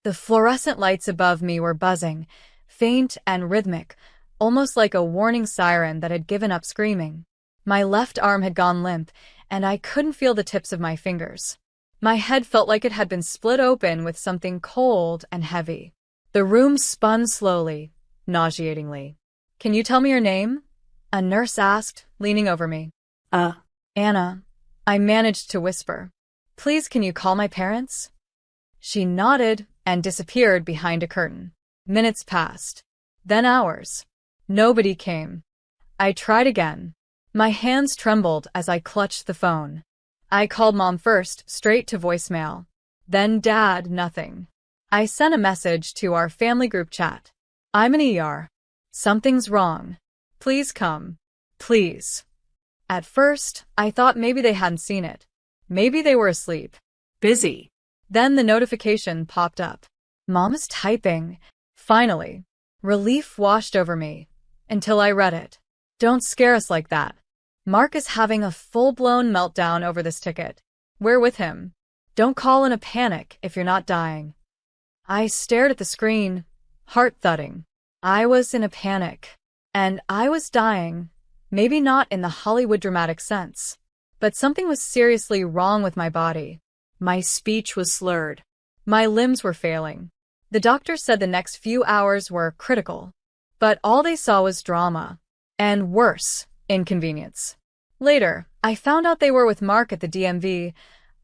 The fluorescent lights above me were buzzing, faint and rhythmic, almost like a warning siren that had given up screaming. My left arm had gone limp, and I couldn't feel the tips of my fingers. My head felt like it had been split open with something cold and heavy. The room spun slowly, nauseatingly. "Can you tell me your name?" a nurse asked, leaning over me. Anna," I managed to whisper. "Please, can you call my parents?" She nodded and disappeared behind a curtain. Minutes passed. Then hours. Nobody came. I tried again. My hands trembled as I clutched the phone. I called Mom first, straight to voicemail. Then Dad, nothing. I sent a message to our family group chat. "I'm in ER. Something's wrong. Please come. Please." At first, I thought maybe they hadn't seen it. Maybe they were asleep. Busy. Then the notification popped up. "Mom's typing." Finally, relief washed over me until I read it. "Don't scare us like that. Mark is having a full-blown meltdown over this ticket. We're with him. Don't call in a panic if you're not dying." I stared at the screen, heart thudding. I was in a panic. And I was dying. Maybe not in the Hollywood dramatic sense. But something was seriously wrong with my body. My speech was slurred. My limbs were failing. The doctor said the next few hours were critical. But all they saw was drama. And worse, inconvenience. Later, I found out they were with Mark at the DMV,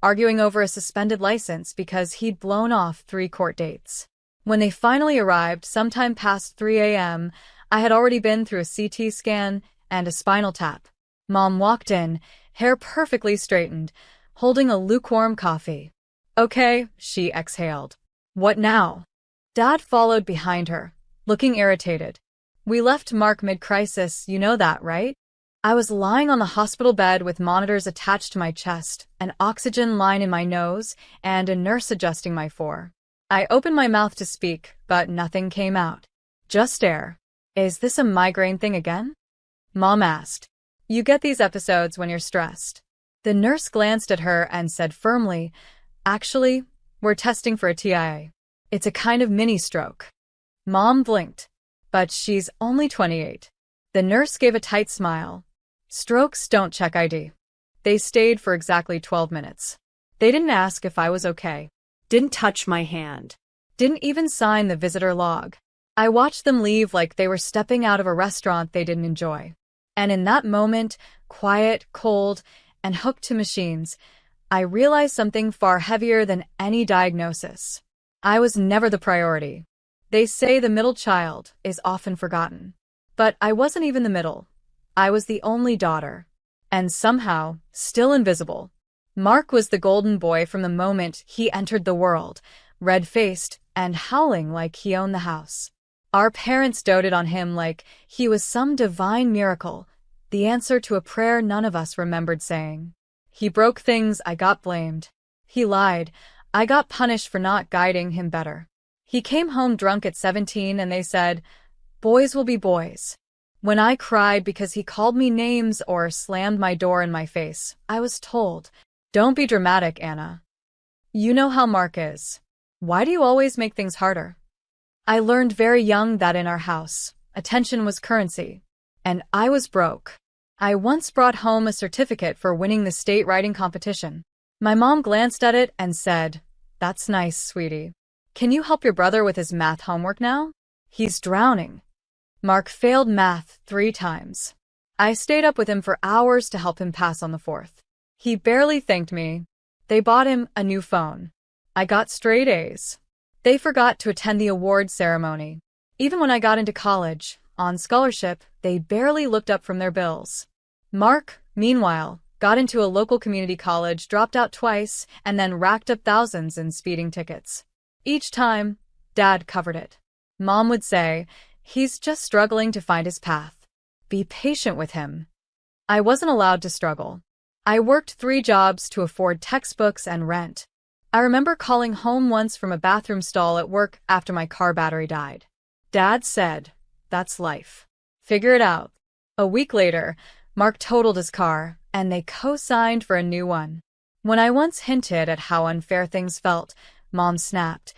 arguing over a suspended license because he'd blown off 3 court dates. When they finally arrived, sometime past 3 a.m., I had already been through a CT scan and a spinal tap. Mom walked in, hair perfectly straightened, holding a lukewarm coffee. "Okay," she exhaled. "What now?" Dad followed behind her, looking irritated. "We left Mark mid-crisis, you know that, right?" I was lying on the hospital bed with monitors attached to my chest, an oxygen line in my nose, and a nurse adjusting my four. I opened my mouth to speak, but nothing came out. Just air. "Is this a migraine thing again?" Mom asked. "You get these episodes when you're stressed." The nurse glanced at her and said firmly, "Actually, we're testing for a TIA. It's a kind of mini-stroke." Mom blinked. But she's only 28. The nurse gave a tight smile. "Strokes don't check ID." They stayed for exactly 12 minutes. They didn't ask if I was okay. Didn't touch my hand. Didn't even sign the visitor log. I watched them leave like they were stepping out of a restaurant they didn't enjoy. And in that moment, quiet, cold, and hooked to machines, I realized something far heavier than any diagnosis. I was never the priority. They say the middle child is often forgotten. But I wasn't even the middle. I was the only daughter. And somehow, still invisible. Mark was the golden boy from the moment he entered the world, red-faced and howling like he owned the house. Our parents doted on him like he was some divine miracle, the answer to a prayer none of us remembered saying. He broke things, I got blamed. He lied, I got punished for not guiding him better. He came home drunk at 17 and they said, "Boys will be boys." When I cried because he called me names or slammed my door in my face, I was told, "Don't be dramatic, Anna. You know how Mark is. Why do you always make things harder?" I learned very young that in our house, attention was currency. And I was broke. I once brought home a certificate for winning the state writing competition. My mom glanced at it and said, "That's nice, sweetie. Can you help your brother with his math homework now? He's drowning." Mark failed math 3 times. I stayed up with him for hours to help him pass on the 4th. He barely thanked me. They bought him a new phone. I got straight A's. They forgot to attend the award ceremony. Even when I got into college, on scholarship, they barely looked up from their bills. Mark, meanwhile, got into a local community college, dropped out twice, and then racked up thousands in speeding tickets. Each time, Dad covered it. Mom would say, "He's just struggling to find his path. Be patient with him." I wasn't allowed to struggle. I worked 3 jobs to afford textbooks and rent. I remember calling home once from a bathroom stall at work after my car battery died. Dad said, "That's life. Figure it out." A week later, Mark totaled his car, and they co-signed for a new one. When I once hinted at how unfair things felt, Mom snapped,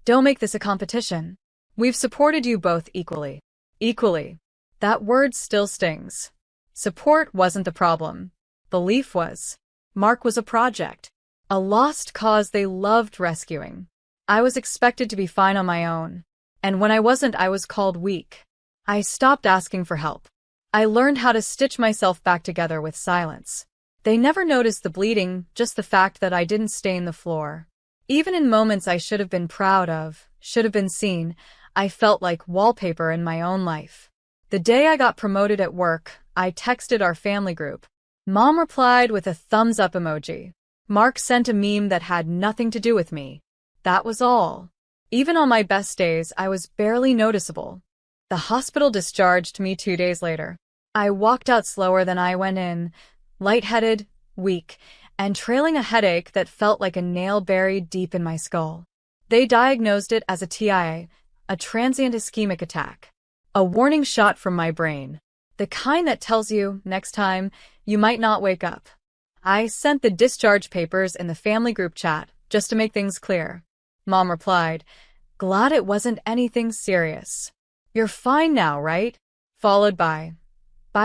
Don't make this a competition. We've supported you both equally. Equally. That word still stings. Support wasn't the problem. Belief was. Mark was a project. A lost cause they loved rescuing. I was expected to be fine on my own. And when I wasn't, I was called weak. I stopped asking for help. I learned how to stitch myself back together with silence. They never noticed the bleeding, just the fact that I didn't stain the floor. Even in moments I should have been proud of, should have been seen, I felt like wallpaper in my own life. The day I got promoted at work, I texted our family group. Mom replied with a thumbs up emoji. Mark sent a meme that had nothing to do with me. That was all. Even on my best days, I was barely noticeable. The hospital discharged me 2 days later. I walked out slower than I went in, lightheaded, weak, and trailing a headache that felt like a nail buried deep in my skull. They diagnosed it as a TIA, a transient ischemic attack. A warning shot from my brain. The kind that tells you, next time, you might not wake up. I sent the discharge papers in the family group chat, just to make things clear. Mom replied, "Glad it wasn't anything serious. You're fine now, right?" Followed by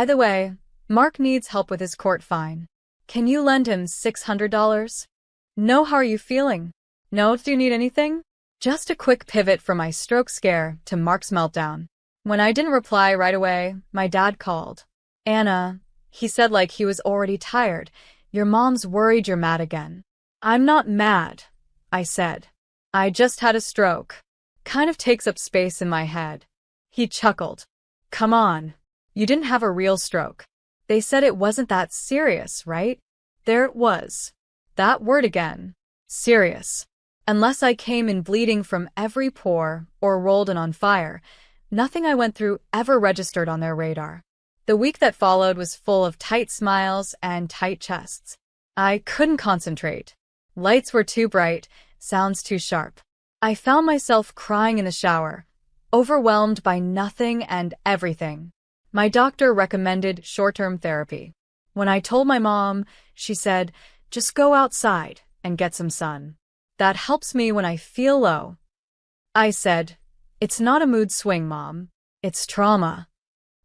the way, Mark needs help with his court fine. Can you lend him $600? No, how are you feeling? No, do you need anything? Just a quick pivot from my stroke scare to Mark's meltdown. When I didn't reply right away, my dad called. "Anna," he said like he was already tired, "your mom's worried you're mad again." "I'm not mad," I said. "I just had a stroke. Kind of takes up space in my head." He chuckled. "Come on. You didn't have a real stroke. They said it wasn't that serious, right?" There it was. That word again. Serious. Unless I came in bleeding from every pore or rolled in on fire, nothing I went through ever registered on their radar. The week that followed was full of tight smiles and tight chests. I couldn't concentrate. Lights were too bright, sounds too sharp. I found myself crying in the shower, overwhelmed by nothing and everything. My doctor recommended short-term therapy. When I told my mom, she said, "Just go outside and get some sun. That helps me when I feel low." I said, "It's not a mood swing, Mom. It's trauma."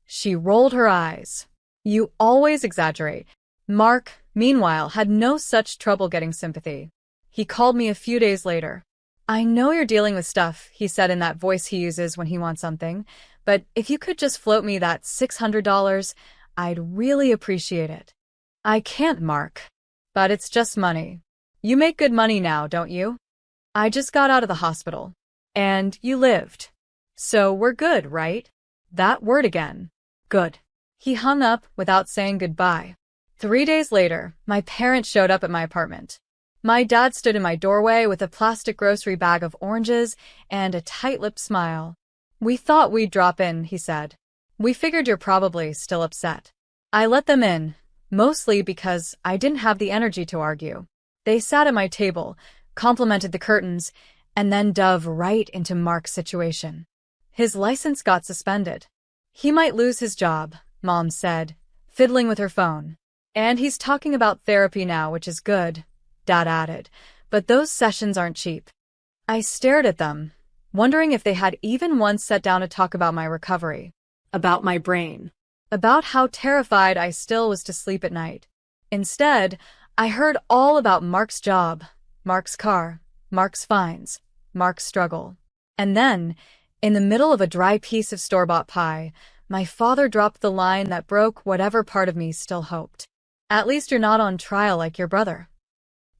She rolled her eyes. "You always exaggerate." Mark, meanwhile, had no such trouble getting sympathy. He called me a few days later. "I know you're dealing with stuff," he said in that voice he uses when he wants something, "but if you could just float me that $600, I'd really appreciate it." "I can't, Mark. But it's just money. You make good money now, don't you? I just got out of the hospital. And you lived. So we're good, right?" That word again. Good. He hung up without saying goodbye. 3 days later, my parents showed up at my apartment. My dad stood in my doorway with a plastic grocery bag of oranges and a tight-lipped smile. "We thought we'd drop in," he said. "We figured you're probably still upset." I let them in, mostly because I didn't have the energy to argue. They sat at my table, complimented the curtains, and then dove right into Mark's situation. His license got suspended. "He might lose his job," Mom said, fiddling with her phone. "And he's talking about therapy now, which is good," Dad added, "but those sessions aren't cheap." I stared at them, wondering if they had even once sat down to talk about my recovery. About my brain. About how terrified I still was to sleep at night. Instead, I heard all about Mark's job, Mark's car, Mark's fines, Mark's struggle. And then, in the middle of a dry piece of store-bought pie, my father dropped the line that broke whatever part of me still hoped. "At least you're not on trial like your brother."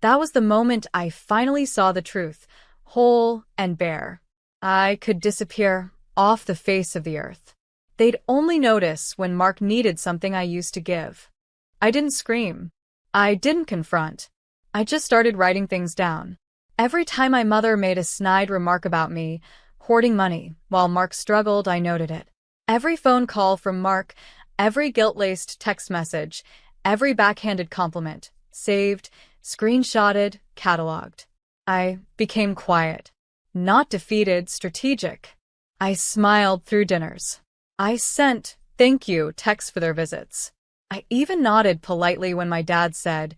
That was the moment I finally saw the truth, whole and bare. I could disappear off the face of the earth. They'd only notice when Mark needed something I used to give. I didn't scream. I didn't confront. I just started writing things down. Every time my mother made a snide remark about me, hoarding money, while Mark struggled, I noted it. Every phone call from Mark, every guilt-laced text message, every backhanded compliment, saved, screenshotted, cataloged. I became quiet. Not defeated, strategic. I smiled through dinners. I sent thank you texts for their visits. I even nodded politely when my dad said,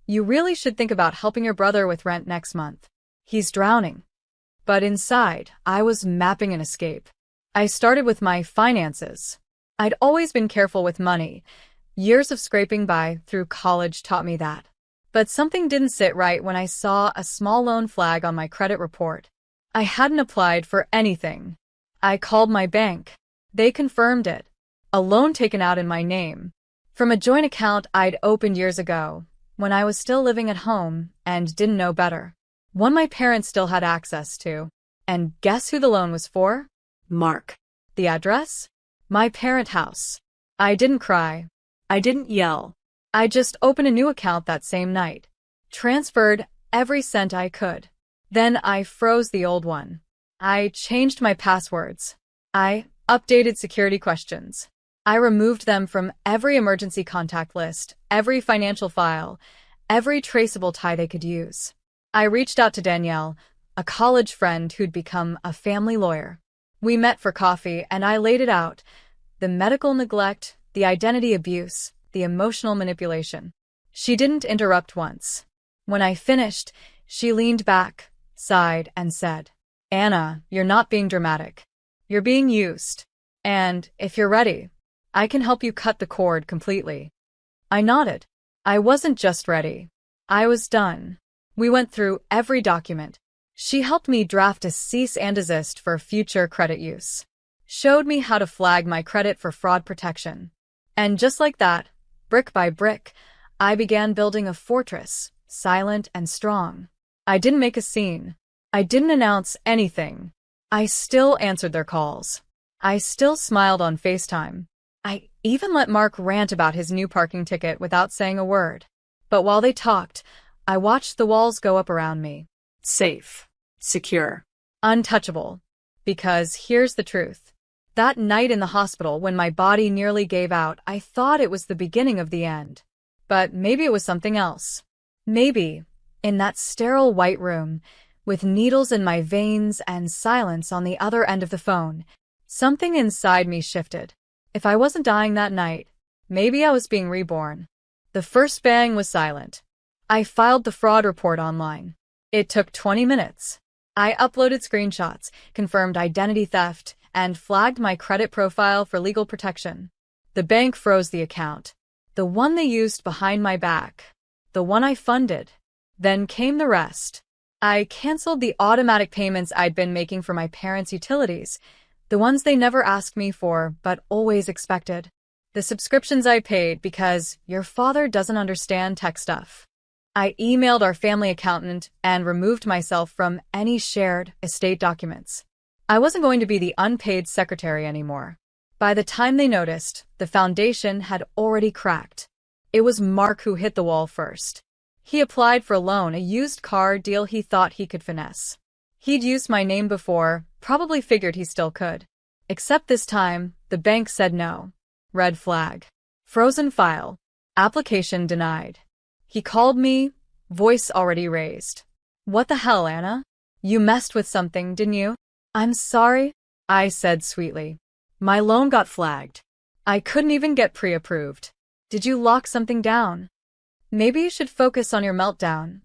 "You really should think about helping your brother with rent next month. He's drowning." But inside, I was mapping an escape. I started with my finances. I'd always been careful with money. Years of scraping by through college taught me that. But something didn't sit right when I saw a small loan flag on my credit report. I hadn't applied for anything. I called my bank. They confirmed it. A loan taken out in my name, from a joint account I'd opened years ago, when I was still living at home and didn't know better. One my parents still had access to. And guess who the loan was for? Mark. The address? My parent house. I didn't cry. I didn't yell. I just opened a new account that same night. Transferred every cent I could. Then I froze the old one. I changed my passwords. I updated security questions. I removed them from every emergency contact list, every financial file, every traceable tie they could use. I reached out to Danielle, a college friend who'd become a family lawyer. We met for coffee and I laid it out. The medical neglect, the identity abuse, the emotional manipulation. She didn't interrupt once. When I finished, she leaned back, sighed, and said, "Anna, you're not being dramatic. You're being used. And, if you're ready, I can help you cut the cord completely." I nodded. I wasn't just ready. I was done. We went through every document. She helped me draft a cease and desist for future credit use. Showed me how to flag my credit for fraud protection. And just like that, brick by brick, I began building a fortress, silent and strong. I didn't make a scene. I didn't announce anything. I still answered their calls. I still smiled on FaceTime. I even let Mark rant about his new parking ticket without saying a word. But while they talked, I watched the walls go up around me. Safe. Secure. Untouchable. Because here's the truth. That night in the hospital when my body nearly gave out, I thought it was the beginning of the end. But maybe it was something else. Maybe, in that sterile white room, with needles in my veins and silence on the other end of the phone, something inside me shifted. If I wasn't dying that night, maybe I was being reborn. The first bang was silent. I filed the fraud report online. It took 20 minutes. I uploaded screenshots, confirmed identity theft, and flagged my credit profile for legal protection. The bank froze the account. The one they used behind my back. The one I funded. Then came the rest. I canceled the automatic payments I'd been making for my parents' utilities, the ones they never asked me for but always expected. The subscriptions I paid because your father doesn't understand tech stuff. I emailed our family accountant and removed myself from any shared estate documents. I wasn't going to be the unpaid secretary anymore. By the time they noticed, the foundation had already cracked. It was Mark who hit the wall first. He applied for a loan, a used car deal he thought he could finesse. He'd used my name before, probably figured he still could. Except this time, the bank said no. Red flag. Frozen file. Application denied. He called me, voice already raised. "What the hell, Anna? You messed with something, didn't you?" "I'm sorry," I said sweetly. "My loan got flagged. I couldn't even get pre-approved." "Did you lock something down?" "Maybe you should focus on your meltdown,"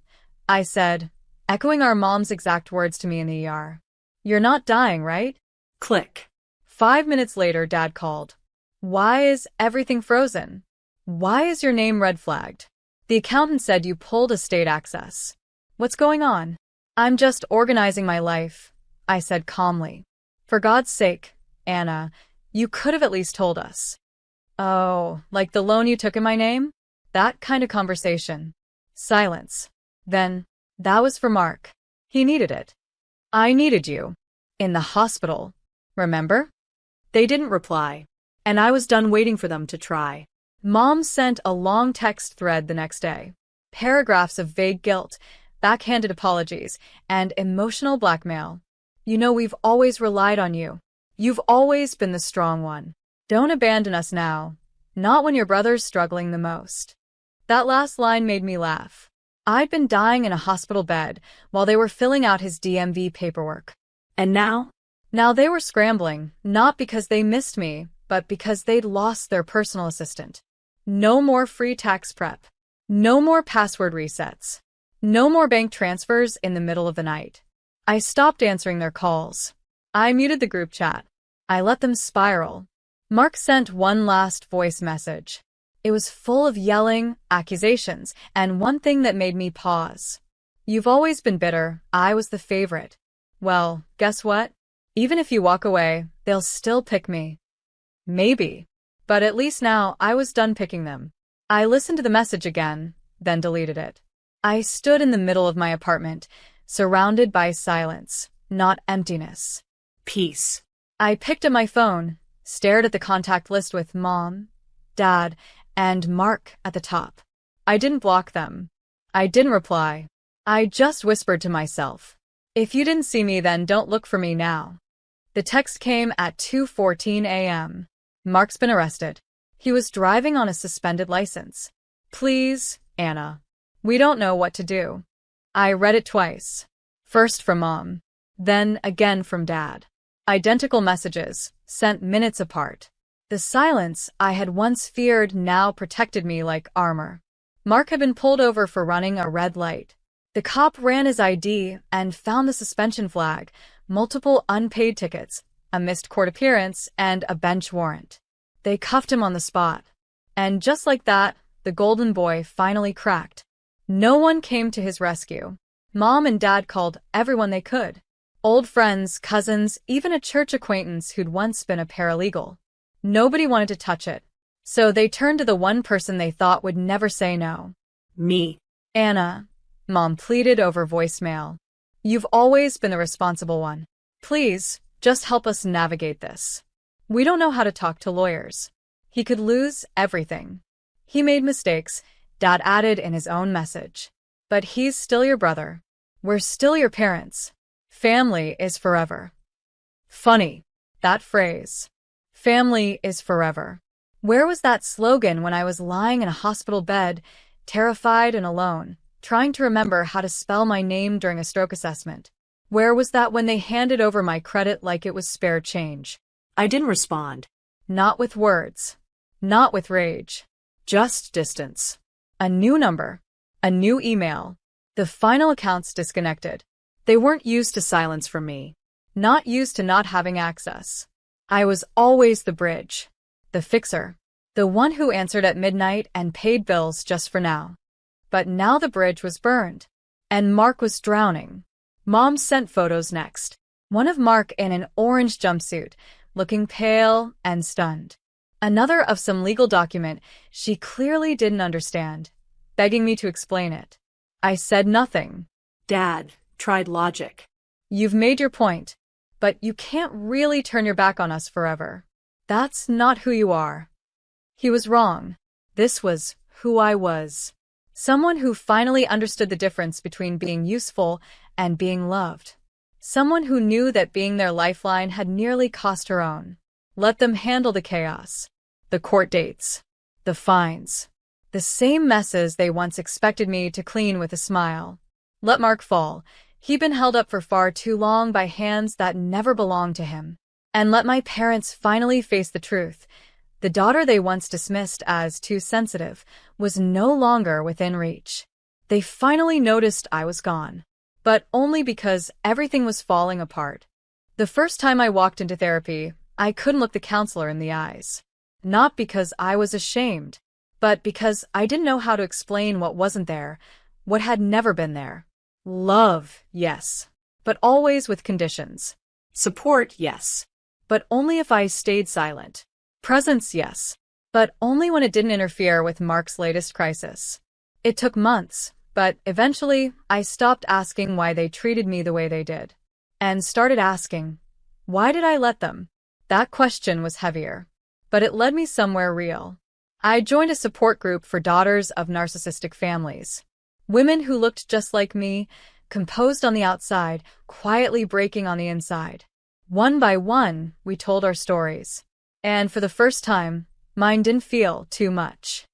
I said, echoing our mom's exact words to me in the ER. "You're not dying, right?" Click. 5 minutes later, Dad called. "Why is everything frozen? Why is your name red flagged? The accountant said you pulled estate access. What's going on?" "I'm just organizing my life," I said calmly. "For God's sake, Anna, you could have at least told us." "Oh, like the loan you took in my name?" That kind of conversation. Silence. Then, "That was for Mark. He needed it. I needed you. In the hospital. Remember?" They didn't reply. And I was done waiting for them to try. Mom sent a long text thread the next day. Paragraphs of vague guilt, backhanded apologies, and emotional blackmail. "You know we've always relied on you. You've always been the strong one. Don't abandon us now. Not when your brother's struggling the most." That last line made me laugh. I'd been dying in a hospital bed while they were filling out his DMV paperwork. And now? Now they were scrambling, not because they missed me, but because they'd lost their personal assistant. No more free tax prep. No more password resets. No more bank transfers in the middle of the night. I stopped answering their calls. I muted the group chat. I let them spiral. Mark sent one last voice message. It was full of yelling, accusations, and one thing that made me pause. You've always been bitter. I was the favorite. Well, guess what? Even if you walk away, they'll still pick me. Maybe. But at least now I was done picking them. I listened to the message again, then deleted it. I stood in the middle of my apartment, surrounded by silence, not emptiness. Peace. I picked up my phone, stared at the contact list with Mom, Dad, and Mark at the top. I didn't block them. I didn't reply. I just whispered to myself, if you didn't see me then don't look for me now. The text came at 2:14 a.m. Mark's been arrested. He was driving on a suspended license. Please, Anna. We don't know what to do. I read it twice. First from Mom, then again from Dad. Identical messages, sent minutes apart. The silence I had once feared now protected me like armor. Mark had been pulled over for running a red light. The cop ran his ID and found the suspension flag, multiple unpaid tickets, a missed court appearance, and a bench warrant. They cuffed him on the spot. And just like that, the golden boy finally cracked. No one came to his rescue. Mom and Dad called everyone they could. Old friends, cousins, even a church acquaintance who'd once been a paralegal. Nobody wanted to touch it. So they turned to the one person they thought would never say no. Me. Anna, Mom pleaded over voicemail. You've always been the responsible one. Please, just help us navigate this. We don't know how to talk to lawyers. He could lose everything. He made mistakes, Dad added in his own message. But he's still your brother. We're still your parents. Family is forever. Funny, that phrase. Family is forever. Where was that slogan when I was lying in a hospital bed, terrified and alone, trying to remember how to spell my name during a stroke assessment? Where was that when they handed over my credit like it was spare change? I didn't respond. Not with words. Not with rage. Just distance. A new number. A new email. The final accounts disconnected. They weren't used to silence from me. Not used to not having access. I was always the bridge. The fixer. The one who answered at midnight and paid bills just for now. But now the bridge was burned. And Mark was drowning. Mom sent photos next. One of Mark in an orange jumpsuit, looking pale and stunned. Another of some legal document she clearly didn't understand, begging me to explain it. I said nothing. Dad tried logic. You've made your point, but you can't really turn your back on us forever. That's not who you are. He was wrong. This was who I was. Someone who finally understood the difference between being useful and being loved. Someone who knew that being their lifeline had nearly cost her own. Let them handle the chaos. The court dates. The fines. The same messes they once expected me to clean with a smile. Let Mark fall. He'd been held up for far too long by hands that never belonged to him. And let my parents finally face the truth. The daughter they once dismissed as too sensitive was no longer within reach. They finally noticed I was gone. But only because everything was falling apart. The first time I walked into therapy, I couldn't look the counselor in the eyes. Not because I was ashamed, but because I didn't know how to explain what wasn't there, what had never been there. Love, yes, but always with conditions. Support, yes, but only if I stayed silent. Presence, yes, but only when it didn't interfere with Mark's latest crisis. It took months, but eventually I stopped asking why they treated me the way they did. And started asking, why did I let them? That question was heavier, but it led me somewhere real. I joined a support group for daughters of narcissistic families. Women who looked just like me, composed on the outside, quietly breaking on the inside. One by one, we told our stories. And for the first time, mine didn't feel too much.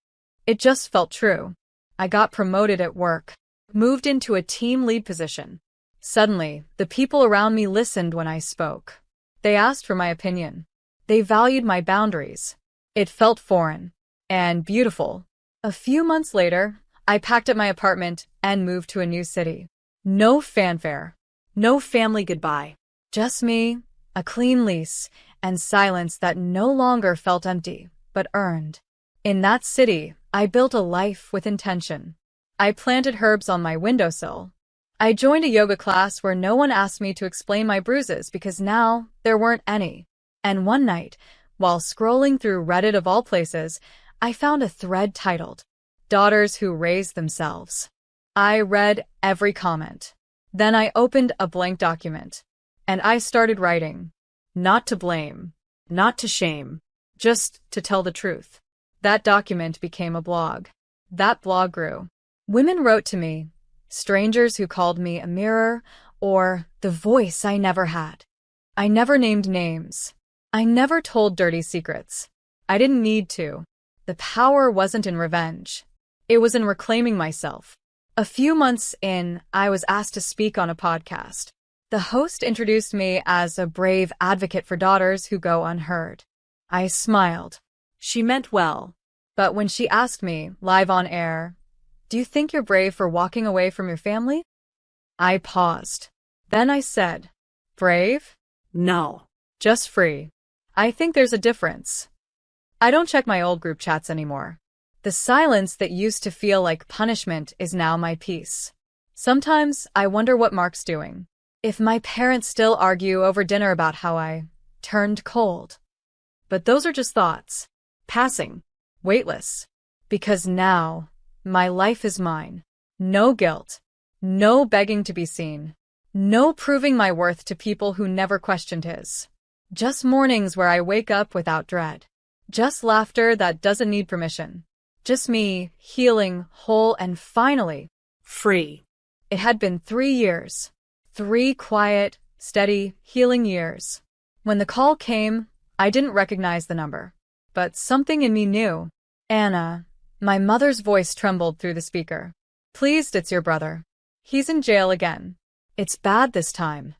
It just felt true. I got promoted at work, moved into a team lead position. Suddenly, the people around me listened when I spoke. They asked for my opinion. They valued my boundaries. It felt foreign and beautiful. A few months later, I packed up my apartment and moved to a new city. No fanfare. No family goodbye. Just me, a clean lease, and silence that no longer felt empty, but earned. In that city, I built a life with intention. I planted herbs on my windowsill. I joined a yoga class where no one asked me to explain my bruises because now there weren't any. And one night, while scrolling through Reddit of all places, I found a thread titled, "Daughters Who Raise Themselves." I read every comment. Then I opened a blank document. And I started writing. Not to blame, not to shame, just to tell the truth. That document became a blog. That blog grew. Women wrote to me, strangers who called me a mirror or the voice I never had. I never named names. I never told dirty secrets. I didn't need to. The power wasn't in revenge. It was in reclaiming myself. A few months in, I was asked to speak on a podcast. The host introduced me as a brave advocate for daughters who go unheard. I smiled. She meant well. But when she asked me, live on air, "Do you think you're brave for walking away from your family?" I paused. Then I said, "Brave? No. Just free. I think there's a difference." I don't check my old group chats anymore. The silence that used to feel like punishment is now my peace. Sometimes I wonder what Mark's doing. If my parents still argue over dinner about how I turned cold. But those are just thoughts. Passing. Weightless. Because now, my life is mine. No guilt. No begging to be seen. No proving my worth to people who never questioned his. Just mornings where I wake up without dread. Just laughter that doesn't need permission. Just me, healing, whole, and finally, free. It had been 3 years. 3 quiet, steady, healing years. When the call came, I didn't recognize the number. But something in me knew. "Anna." My mother's voice trembled through the speaker. "Pleased it's your brother. He's in jail again. It's bad this time."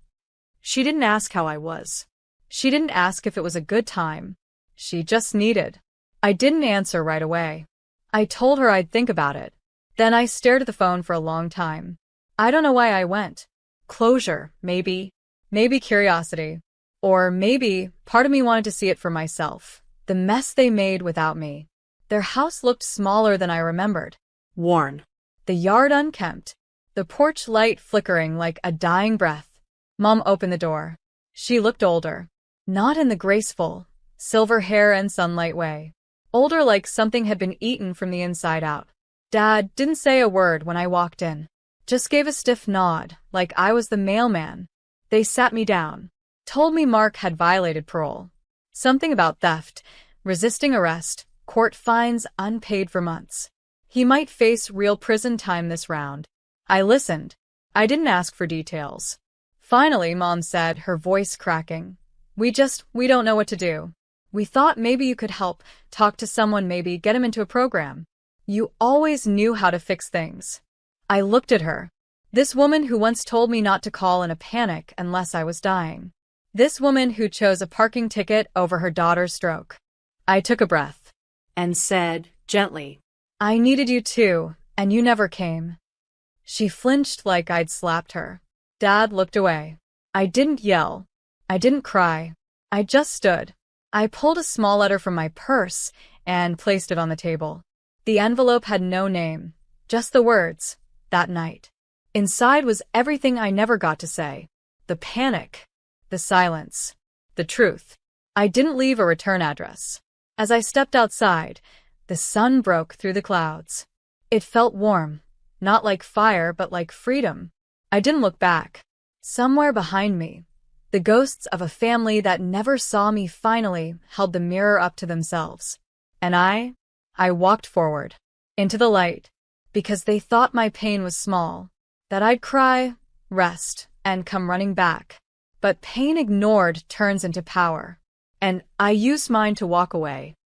She didn't ask how I was. She didn't ask if it was a good time. She just needed. I didn't answer right away. I told her I'd think about it. Then I stared at the phone for a long time. I don't know why I went. Closure, maybe. Maybe curiosity. Or maybe part of me wanted to see it for myself. The mess they made without me. Their house looked smaller than I remembered. Worn. The yard unkempt. The porch light flickering like a dying breath. Mom opened the door. She looked older. Not in the graceful, silver hair and sunlight way. Older like something had been eaten from the inside out. Dad didn't say a word when I walked in. Just gave a stiff nod, like I was the mailman. They sat me down. Told me Mark had violated parole. Something about theft, resisting arrest, court fines unpaid for months. He might face real prison time this round. I listened. I didn't ask for details. Finally, Mom said, her voice cracking. We don't know what to do. We thought maybe you could help, talk to someone, maybe get him into a program. You always knew how to fix things. I looked at her. This woman who once told me not to call in a panic unless I was dying. This woman who chose a parking ticket over her daughter's stroke. I took a breath. And said, gently, "I needed you too, and you never came." She flinched like I'd slapped her. Dad looked away. I didn't yell. I didn't cry. I just stood. I pulled a small letter from my purse and placed it on the table. The envelope had no name, just the words, "That night." Inside was everything I never got to say. The panic, the silence, the truth. I didn't leave a return address. As I stepped outside, the sun broke through the clouds. It felt warm, not like fire but like freedom. I didn't look back. Somewhere behind me, the ghosts of a family that never saw me finally held the mirror up to themselves. And I walked forward, into the light, because they thought my pain was small, that I'd cry, rest, and come running back. But pain ignored turns into power. And I used mine to walk away.